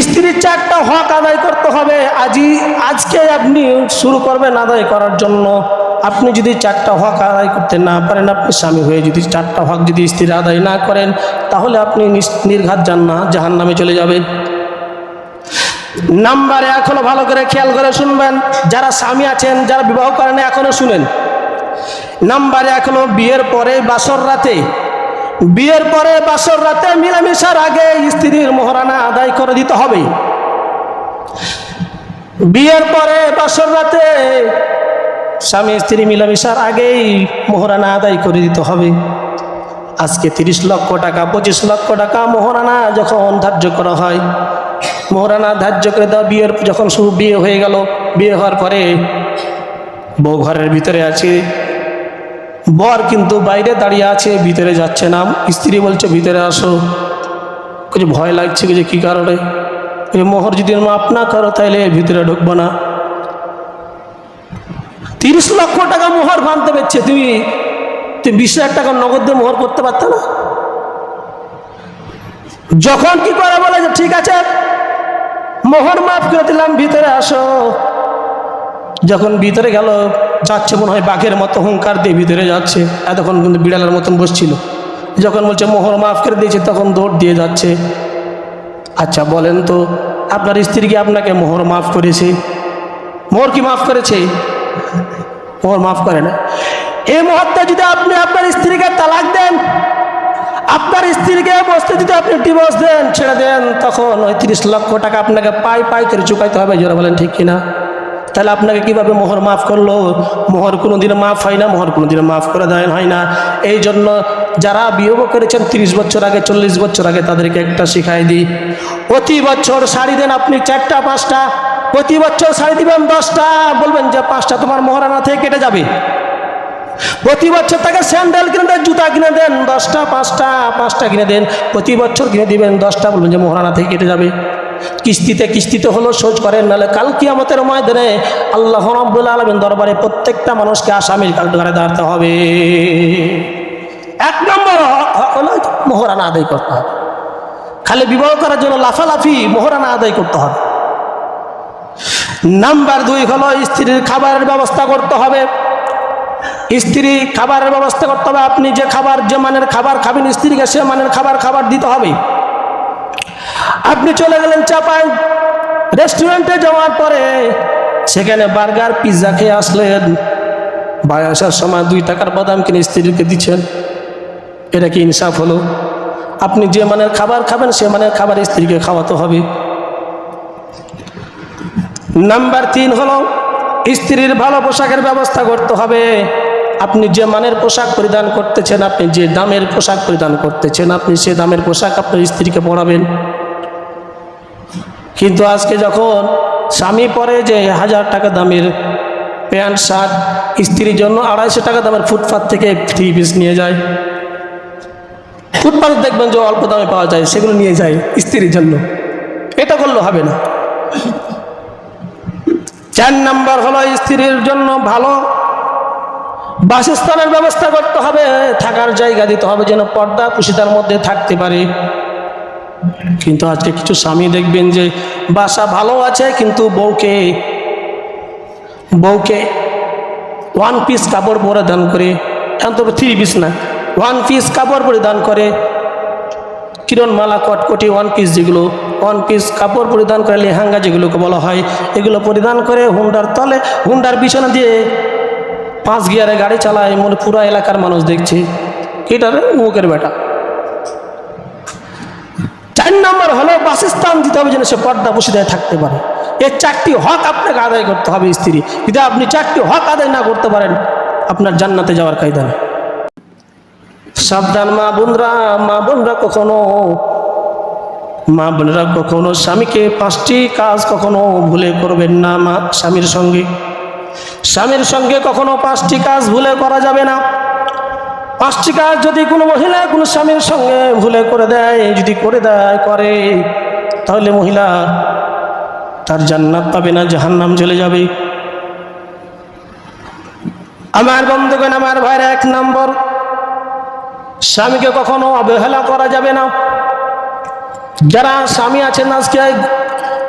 স্ত্রীর 4টা হক আদায় করতে হবে। আজকে আপনি শুরু করবেন আদায় করার জন্য। আপনি যদি 4টা হক আদায় করতে না পারেন, আপনি স্বামী হয়ে যদি 4টা হক যদি স্ত্রীর আদায় না করেন, তাহলে আপনি নির্ঘাত জাহান্নামে চলে যাবেন। নাম্বার 1 হলো, ভালো করে খেয়াল করে শুনবেন, যারা স্বামী আছেন, যারা বিবাহ করেন এখনো শুনেন। নাম্বার 1 হলো, বিয়ের পরে বাসর রাতে মিলামিশার আগে স্ত্রীর মোহরানা আদায় করে দিতে হবে। বিয়ের পরে বাসর রাতে স্বামী স্ত্রী মিলামিশার আগেই মোহরানা আদায় করে দিতে হবে। আজকে 30 লক্ষ টাকা 25 লক্ষ টাকা মোহরানা যখন ধার্য করা হয়, মোহরানা ধার্য করে দেওয়া, যখন বিয়ে হয়ে গেল, বিয়ে হওয়ার পরে বউ ঘরের ভিতরে আছে, বর কিন্তু বাইরে দাঁড়িয়ে আছে, ভিতরে যাচ্ছে না। স্ত্রী বলছে ভিতরে আসো। কিছু ভয় লাগছে, যে কি কারণে? মোহর যদি মাপ না করো তাইলে ভিতরে ঢুকবো না। 30 লক্ষ টাকা মোহর ভাঙতে পেরেছে, তুমি 20 লাখ টাকা নগদ দিয়ে মোহর করতে পারত না? যখন কি করে বলে যে ঠিক আছে মোহর মাফ করে দিলাম, ভিতরে আসো। যখন ভিতরে গেল, যাচ্ছে মনে হয় বাঘের মতো হুঙ্কার দিয়ে ভিতরে যাচ্ছে, এতক্ষণ কিন্তু বিড়ালের মতন বসছিল। যখন বলছে মোহর মাফ করে দিয়েছে, তখন দৌড় দিয়ে যাচ্ছে। আচ্ছা বলেন তো, আপনার স্ত্রী কি আপনাকে মোহর মাফ করেছে? মোহর কি মাফ করেছে? মোহর মাফ করে না। এই মুহূর্তে যদি আপনি আপনার স্ত্রীকে তালাক দেন, আপনার স্ত্রীকে বসতে যদি আপনি ডিভোর্স দেন, ছেড়ে দেন, তখন ওই 30 লক্ষ টাকা আপনাকে পাই করে চুকাইতে হবে। যারা বলেন ঠিক কিনা? তাহলে আপনাকে কিভাবে মোহর মাফ করলো? মোহর কোনোদিন মাফ হয় না, মোহর কোনোদিন মাফ করে দেয় হয় না। এই জন্য যারা বিবাহ করেছেন 30 বছর আগে, 40 বছর আগে, তাদেরকে একটা শিখাই দিই, প্রতি বছর শাড়ি দেন আপনি 4টা 5টা, প্রতি বছর শাড়ি দিবেন 10টা, বলবেন যে 5টা তোমার মোহরানা থেকে কেটে যাবে। প্রতি বছর তাকে স্যান্ডেল কিনে দেন, জুতা কিনে দেন 10টা, 5টা কিনে দেন, প্রতি বছর কিনে দিবেন 10টা, বলবেন যে মোহরানা থেকে কেটে যাবে। কিস্তিতে হলো শোধ করেন, নাহলে কাল কিয়ামতের ময়দানে আল্লাহ রাব্বুল আলামিন দরবারে প্রত্যেকটা মানুষকে আসামির কাঠগড়ায় দাঁড়াতে হবে। 1 নম্বর হলো মোহরানা আদায় করতে হবে। খালি বিবাহ করার জন্য লাফালাফি, মোহরানা আদায় করতে হবে। নাম্বার 2 হলো, স্ত্রীর খাবারের ব্যবস্থা করতে হবে। স্ত্রী খাবারের ব্যবস্থা করতে হবে। আপনি যে মানের খাবার খাবেন, স্ত্রীকে সে মানের খাবার দিতে হবে। আপনি চলে গেলেন চাপায় রেস্টুরেন্টে, যাওয়ার পরে সেখানে বার্গার পিৎজা খেয়ে আসলেন, বাড়ি আসার সময় 2 টাকার বাদাম কিনে স্ত্রীকে দিচ্ছেন, এটা কি ইনসাফ হলো? আপনি যে মানের খাবার খাবেন, সে মানের খাবার স্ত্রীকে খাওয়াতে হবে। নাম্বার 3 হলো, স্ত্রীর ভালো পোশাকের ব্যবস্থা করতে হবে। আপনি যে মানের পোশাক পরিধান করতেছেন, আপনি যে দামের পোশাক পরিধান করতেছেন, আপনি সে দামের পোশাক আপনার স্ত্রীকে পরাবেন। কিন্তু আজকে যখন স্বামী পরে যে 1000 টাকা দামের প্যান্ট শার্ট, স্ত্রীর জন্য 250 টাকা দামের ফুটপাত থেকে 3 পিস নিয়ে যায়। ফুটপাতে দেখবেন যে অল্প দামে পাওয়া যায়, সেগুলো নিয়ে যায় স্ত্রীর জন্য। এটা করলে হবে না। 4 নম্বর হলো, স্ত্রীর জন্য ভালো বাসস্থানের ব্যবস্থা করতে হবে, থাকার জায়গা দিতে হবে, যেন পর্দা পুশিদার মধ্যে থাকতে পারে। কিন্তু আজকে কিছু স্বামী দেখবেন যে বাসা ভালো আছে, কিন্তু বউকে 1 পিস কাপড় পরিধান করে, এখন তো 3 পিস না, 1 পিস কাপড় পরিধান করে, কিরণমালা কটকটি 1 পিস, যেগুলো 1 পিস কাপড় পরিধান করে, লেহেঙ্গা যেগুলোকে বলা হয়, এগুলো পরিধান করে হুন্ডার বিছানা দিয়ে 5 গিয়ারে গাড়ি চালায়, মনে পুরো এলাকার মানুষ দেখছে, এটার মুখের বেটা। 4 নম্বর হলো, বাসস্থান দিতে হবে, যেন সে পর্দা পুশিদায় থাকতে পারে। এই 4টি হক আপনাকে আদায় করতে হবে স্ত্রী। যদি আপনি 4টি হক আদায় না করতে পারেন, আপনার জান্নাতে যাওয়ার কায়দা নেই। সাবধান মা বোনরা কখনো স্বামীকে 5টি কাজ কখনো ভুলে করবেন না। স্বামীর সঙ্গে কখনো 5টি কাজ ভুলে করা যাবে না। 5টি কাজ যদি কোনো মহিলা কোনো স্বামীর সঙ্গে ভুলে করে দেয়, তাহলে মহিলা তার জান্নাত পাবে না, জাহান্নাম চলে যাবে। আমার বন্ধুগণ, আমার ভাইরা, 1 নম্বর, স্বামীকে কখনো অবহেলা করা যাবে না। যারা স্বামী আছেন, আজকে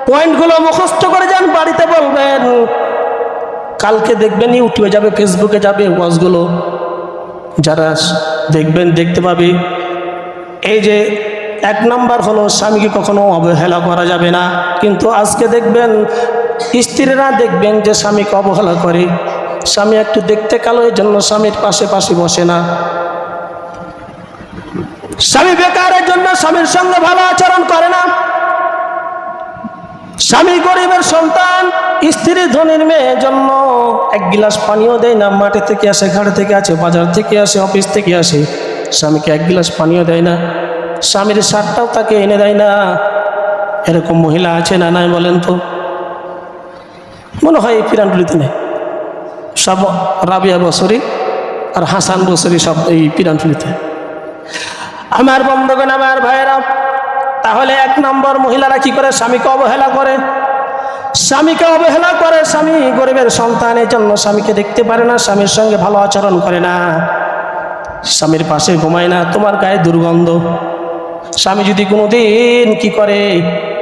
পয়েন্টগুলো মুখস্থ করে যান, বাড়িতে বলবেন। কালকে দেখবেন ইউটিউবে যাবে, ফেসবুকে যাবে, ওয়াজগুলো যারা দেখবেন দেখতে পাবে। এই যে 1 নাম্বার হলো স্বামীকে কখনো অবহেলা করা যাবে না। কিন্তু আজকে দেখবেন স্ত্রীরা দেখবেন যে স্বামীকে অবহেলা করে। স্বামী একটু দেখতে কালো, এই জন্য স্বামীর পাশে পাশে বসে না। স্বামী বেকারের জন্য স্বামীর সঙ্গে ভালো আচরণ করে না। স্বামী গরিবের সন্তান, স্ত্রী ধনীর মেয়ের জন্য 1 গিলাস পানিও দেয় না। মাঠে থেকে আসে, ঘাট থেকে আসে, বাজার থেকে আসে, অফিস থেকে আসে, স্বামীকে 1 গিলাস পানিও দেয় না। স্বামীর শার্টটাও তাকে এনে দেয় না। এরকম মহিলা আছে না নাই বলেন তো? মনে হয় এই পিরানটুলিতে নেই, সব রাবিয়া বছরী আর হাসান বছরী সব এই পিরানটুলিতে। আমার বন্ধুগণ, আমার ভাইয়েরা, তাহলে 1 নম্বর মহিলারা কি করে? স্বামীকে অবহেলা করে। স্বামীকে অবহেলা করে, স্বামী গরিবের সন্তানের জন্য স্বামীকে দেখতে পারে না, স্বামীর সঙ্গে ভালো আচরণ করে না, স্বামীর পাশে ঘুমায় না। তোমার গায়ে দুর্গন্ধ। স্বামী যদি কোনোদিন কি করে,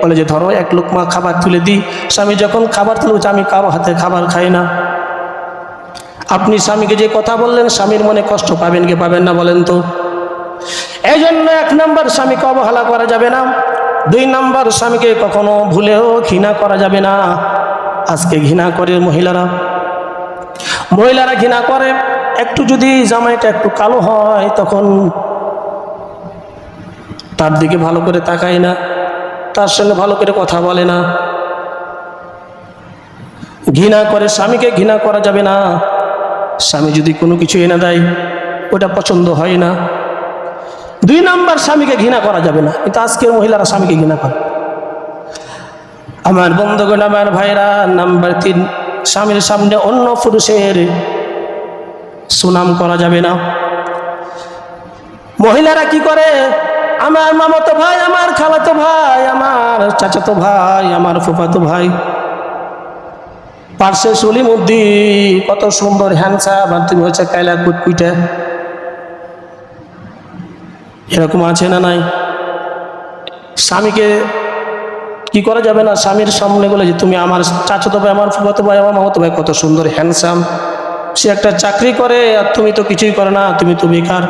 বলে যে ধরো 1 লোকমা খাবার তুলে দিই। স্বামী যখন খাবার তুলে বলছে, আমি কারো হাতে খাবার খাই না। আপনি স্বামীকে যে কথা বললেন, স্বামীর মনে কষ্ট পাবেন কি পাবেন না বলেন তো? এই জন্য 1 নম্বর স্বামীকে অবহেলা করা যাবে না। 2 নম্বর স্বামীকে কখনো ভুলেও ঘৃণা করা যাবে না। আজকে ঘৃণা করে মহিলারা ঘৃণা করে। একটু যদি জামাইটা একটু কালো হয়, তখন তার দিকে ভালো করে তাকায় না, তার সঙ্গে ভালো করে কথা বলে না, ঘৃণা করে। স্বামীকে ঘৃণা করা যাবে না। স্বামী যদি কোনো কিছু এনে দেয়, ওটা পছন্দ হয় না। 2 নম্বর স্বামীকে ঘৃণা করা যাবে না। কিন্তু আজকের মহিলারা স্বামীকে ঘৃণা করে। আমার বন্ধুগণ, আমার ভাইরা, নাম্বার 3, স্বামীর সামনে অন্য পুরুষের সুনাম করা যাবে না। মহিলারা কি করে? আমার মামাতো ভাই, আমার খালাতো ভাই, আমার চাচাতো ভাই, আমার ফুফাতো ভাই, পার্শ্বে সলিমউদ্দিন কত সুন্দর হ্যান্ডসাম, আর তুমি হচ্ছে কায়লা কুটকুইটা। এরকম আছে না নাই? স্বামীকে কি করা যাবে না? স্বামীর সামনে বলে যে তুমি আমার চাচাতো ভাই, আমার ফুফাতো ভাই, আমার মামাতো ভাই কত সুন্দর হ্যান্ডসাম, সে একটা চাকরি করে আর তুমি তো কিছুই করো না, তুমি তো বেকার,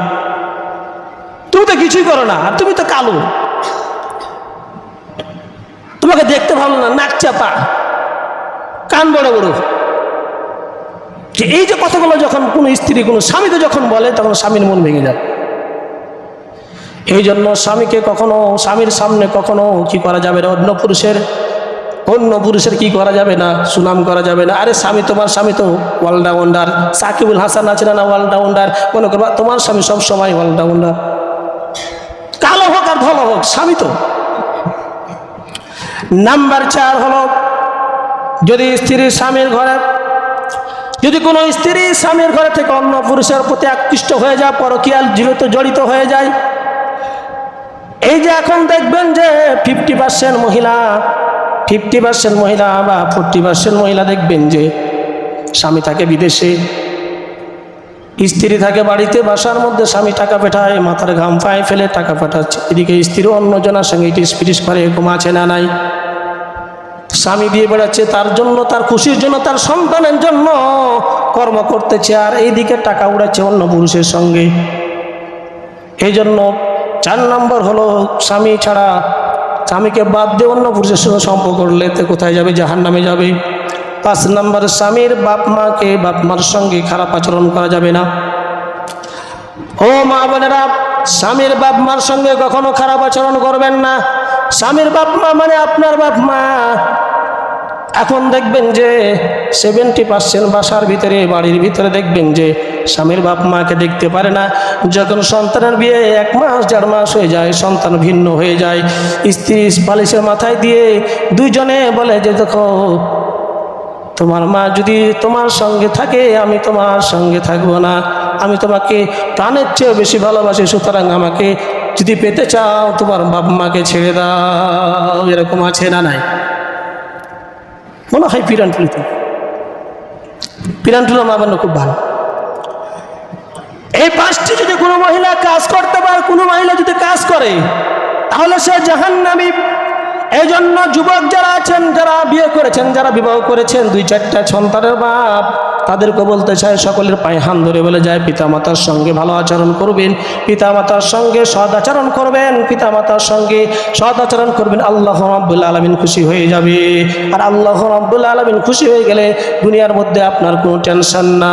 তুমি তো কিছুই করো না, আর তুমি তো কালো, তোমাকে দেখতে ভালো না, নাক চাপা, কান বড় বড়। যে এই যে কথাগুলো যখন কোনো স্ত্রী কোনো স্বামীকে যখন বলে, তখন স্বামীর মন ভেঙে যায়। এই জন্য স্বামীকে কখনো, স্বামীর সামনে কখনো কি করা যাবে না? অন্য পুরুষের কি করা যাবে না? সুনাম করা যাবে না। আরে স্বামী, তোমার স্বামী তো অলরাউন্ডার। সাকিবুল হাসান আছে না অলরাউন্ডার? মনে করবা তোমার স্বামী সব সময় অলরাউন্ডার, কালো হোক আর ভালো হোক, স্বামী তো। নাম্বার 4 হলো, যদি কোনো স্ত্রী স্বামীর ঘরে থেকে অন্য পুরুষের প্রতি আকৃষ্ট হয়ে যায়, পরকীয়ায় জড়িত হয়ে যায়। এই যে এখন দেখবেন যে 50% মহিলা বা 40% মহিলা দেখবেন যে স্বামী থাকে বিদেশে, স্ত্রী থাকে বাড়িতে, বাসার মধ্যে স্বামী টাকা পাঠায়, মাথার ঘাম পায়ে ফেলে টাকা পাঠাচ্ছে, এদিকে স্ত্রী অন্যজনের সঙ্গে ইটিস করে। এরকম আছে না নাই? স্বামী দিয়ে বেড়াচ্ছে, তার জন্য, তার খুশির জন্য, তার সন্তানের জন্য কর্ম করতেছে, আর এইদিকে টাকা উড়াচ্ছে অন্য পুরুষের সঙ্গে। এই জন্য 4 নম্বর হলো, স্বামীকে বাদ দিয়ে অন্য পুরুষের সঙ্গে সম্পর্ক করলে কোথায় যাবে? জাহান্নামে যাবে। 5 নম্বর, স্বামীর বাপ মার সঙ্গে খারাপ আচরণ করা যাবে না। ও মা বোনেরা, স্বামীর বাপ মার সঙ্গে কখনো খারাপ আচরণ করবেন না। স্বামীর বাপ মা মানে আপনার বাপ মা। এখন দেখবেন যে 70% বাসার ভিতরে, বাড়ির ভিতরে দেখবেন যে স্বামীর বাপ মাকে দেখতে পারে না। যখন সন্তানের বিয়ে 1 মাস 1.5 মাস হয়ে যায়, সন্তান ভিন্ন হয়ে যায়, স্ত্রী বালিশের মাথায় দিয়ে দুইজনে বলে যে দেখো, তোমার মা যদি তোমার সঙ্গে থাকে, আমি তোমার সঙ্গে থাকবো না, আমি তোমাকে প্রাণের চেয়ে বেশি ভালোবাসি, সুতরাং আমাকে যদি পেতে চাও তোমার বাপ মাকে ছেড়ে দাও। এরকম আছে না নাই? মনে হয় পিরানটুলো মা বানো খুব ভালো। এই 5টি যদি কোনো মহিলা কাজ করতে পারে, কোনো মহিলা যদি কাজ করে, তাহলে সে জাহান্নামী। এই জন্য যুবক যারা আছেন, যারা বিয়ে করেছেন, যারা বিবাহ করেছেন, 2-4টা সন্তানের বাপ, তাদেরকে বলতে চাই সকলের পায়ে হাত ধরে বলে যায় পিতামাতার সঙ্গে ভালো আচরণ করবেন, পিতামাতার সঙ্গে সদ আচরণ করবেন, পিতামাতার সঙ্গে সদ আচরণ করবেন। আল্লাহ রাব্বুল আলামিন খুশি হয়ে যাবে। আর আল্লাহ রাব্বুল আলামিন খুশি হয়ে গেলে দুনিয়ার মধ্যে আপনার কোনো টেনশন না।